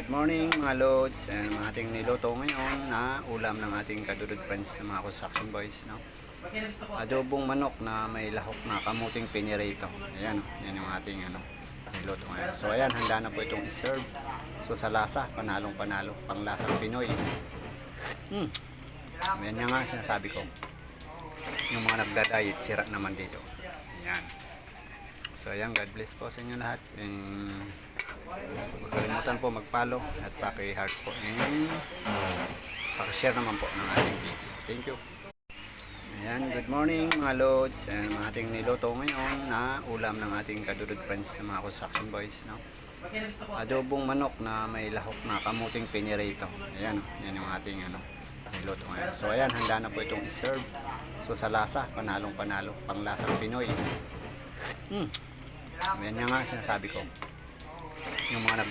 Good morning mga lods, and mga ating niluto ngayon na ulam ng ating kadudod friends sa mga construction boys, no? Adobong manok na may lahok na kamuting pinirito. Ayan, yan yung ating niluto ngayon. So ayan, handa na po itong iserve. So sa lasa, panalong panalo, pang lasang Pinoy. Yan nga sinasabi ko. Yung mga nagda-diet, sira naman dito. Ayan. So ayan, God bless po sa inyo lahat. Huwag kalimutan po mag-follow at paki-heart po and paki-share naman po ng ating video. Thank you. Ayan, good morning mga lods, and mga ating niluto ngayon na ulam ng ating kadudod friends sa mga construction boys, no? Adobong manok na may lahok na kamuting pinirito. Ayan, yan yung ating niluto ngayon. So ayan, handa na po itong iserve. So sa lasa, panalong panalo, pang lasang Pinoy. Yan nga sinasabi ko. Yung mga